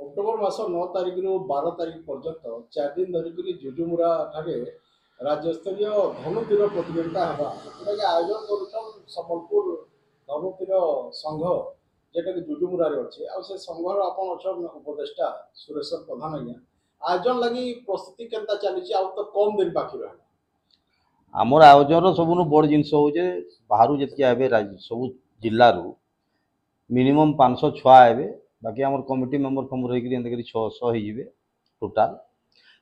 October मास 9 तारिख रु 12 तारिख पर्यंत 4 दिन धरिक जुजुमुरा ठारे राज्यस्तरीय धनुतीर प्रतियोगिता हवा जोटा आयोजन कर संबलपुर धनुतीर संघ जेटा कि जुजुमुरा अच्छे आ से संघर आपन अच्छा उपदेष्टा सुरेश्वर प्रधान आज्ञा आयोजन लगी प्रस्तुति केनता चली आ तो कम दिन बाकी रहा आमर आयोजन सब बड़ जिन हूँ बाहर जी आए सब जिलू मिनिमम 500 छुआ आए बाकी आम कमिटी मेम्बर फम्बर होकर 600 हो टोटाल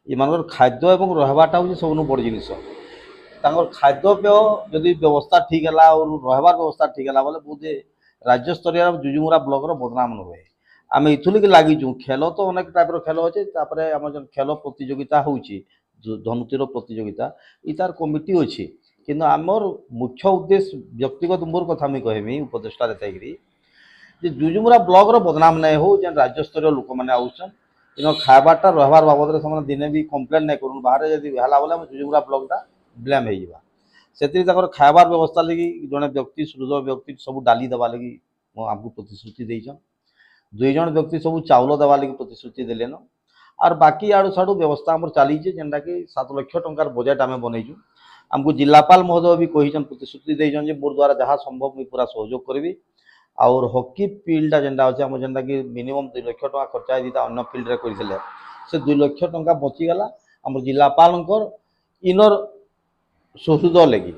इन खाद्य और रहाटा हूँ सब बड़ जिन खाद्यपेय जदि व्यवस्था ठीक है और रहार व्यवस्था ठीक है बोले बोधे राज्य स्तरीय जुजुमुरा ब्लॉक बदनाम न हुए आम इथुल लगिचु खेल तो अनेक टाइप खेल अच्छे आम जो खेल प्रतियोगिता हो धनुतीर प्रतियोगिता ये तार कमिटी अच्छी किंतु आमर मुख्य उद्देश्य व्यक्तिगत मोर कथा मुझे कहमी उपदेष्टा रेताकरी जे जुजुमुरा ब्लॉक बदनाम नहीं हो जेन राज्य स्तरीय लोक मैंने आउसन इन खाबाटा रहार बाबद से दिने भी कम्प्लेन नहीं करूँ बाहर जब है बोले जुजुमुरा ब्लॉकटा ब्लेम हो खाबार व्यवस्था लगी जड़े व्यक्ति सुदृढ़ व्यक्ति सब डाली देवा लगी आमको प्रतिश्रुति देचन 2 जन व्यक्ति सब चाउल देवा लगी प्रतिश्रुति देलेन और बाकी आड़ू साड़ू व्यवस्था आम चली जेनटा कि 7 लाख टंकार बजेट आम बनईचु आमको जिलापाल महोदय भी कहीचन प्रतिश्रुति देचन मोर द्वारा जहाँ संभव मुझे पूरा सहयोग करी और हॉकी फील्डा जेनटा अच्छे आम जेनटा कि मिनिमम 2 लाख टका खर्चा दीता अन्य फील्ड रे करथिले से 2 लाख टका बचीगला आम जिलापाल इनर सुहृद लगी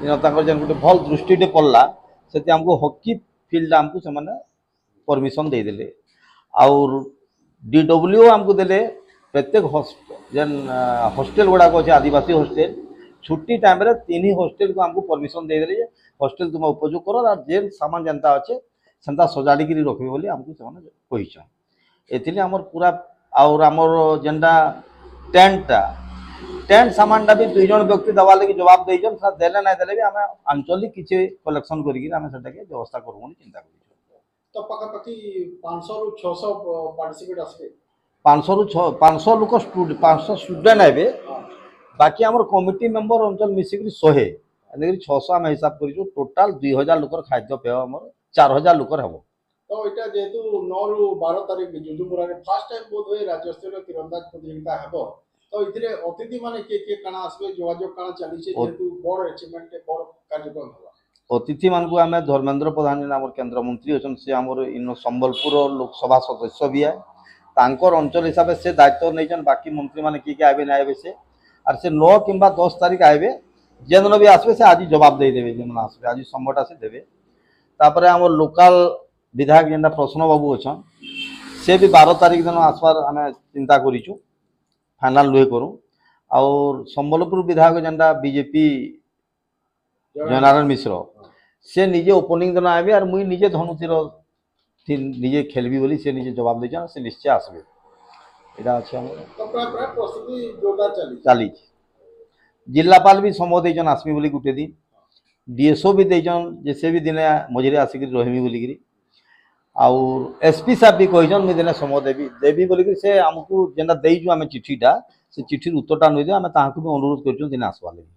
इन जेन गोटे भल दृष्टि पड़ला से आमको हॉकी फील्ड आमको से परमिशन देदेले और DW आमको देले प्रत्येक जेन हॉस्टेल गुड़ाक अच्छे आदिवासी हॉस्टेल छुट्टी टाइम रे 3 हॉस्टेल को आमको परमिशन देदेले हॉस्टेल तुम उपयोग कर और जेन सामान जनता अच्छे से सजाड़ी रखिए बोली आमको से कहीचन आमर पूरा और आमर जेनटा टेंट सामानटा भी 2 जन व्यक्ति दवा लगी जवाब देचन देले ना देले भी आम आंचलिक किसी कलेक्शन करके व्यवस्था करूँ चिंता कर तो पकापकी 500 रु 600 पार्टिसिपेट आसबे 500 लोक 500 स्टूडेंट आए बाकी आम कमिटी मेम्बर अंचल मिसिक 100 600 आम हिसाब कर टोटाल 2000 लोकर खाद्यपेय आम 4000 लोकर हम तो इटा जेतु 9 रु 12 तारिख जुजुमुरा रे फर्स्ट टाइम बोध होय राज्य स्तरीय तीरंदाज प्रतियोगिता हेबो तो इथिरे अतिथि माने के काना आसबे जोगाजोग काना चली छे जेतु बड़ अचीवमेंट बड़ कार्यक्रम होला अतिथि मान को आम धर्मेन्द्र प्रधान आम केन्द्र मंत्री अच्छा सी आम इन संबलपुर लोकसभा सदस्य भी है तांकर अंचल हिसाब से दायित्व नहीं बाकी मंत्री मैंने किए आए ना आए से और से 9 किंबा 10 तारिख आए जेन भी आसबे से आज जवाब देदेवे जेन आसबे आज समयटा से देवे तापर आम लोकाल विधायक जेनटा प्रश्न बाबू अच्छा से भी 12 तारिख दिन आसबार आम चिंता करूँ फाइनाल नुहे करूँ और संबलपुर विधायक जेनटा बीजेपी जयनारायण मिश्र से निजे ओपनिंग दिन आए और मुई निजे धनुतीर निजे खेलबी बोली से निजे जवाब दे से निश्चय आसबे एटा अच्छे चली जिलापाल भी समय देचन आसमी बोली गुटे दिन DSO भी देचन जैसे भी दिने मझे आसिक रही बोलिकी और SP साहब भी कहीचन मुझे दिने समय देवी बोलिकी से आमको जेनटा देचु आम चिठीटा से चिठी उत्तरटा नहीं आम भी अनुरोध कर दिन आसवा लगी।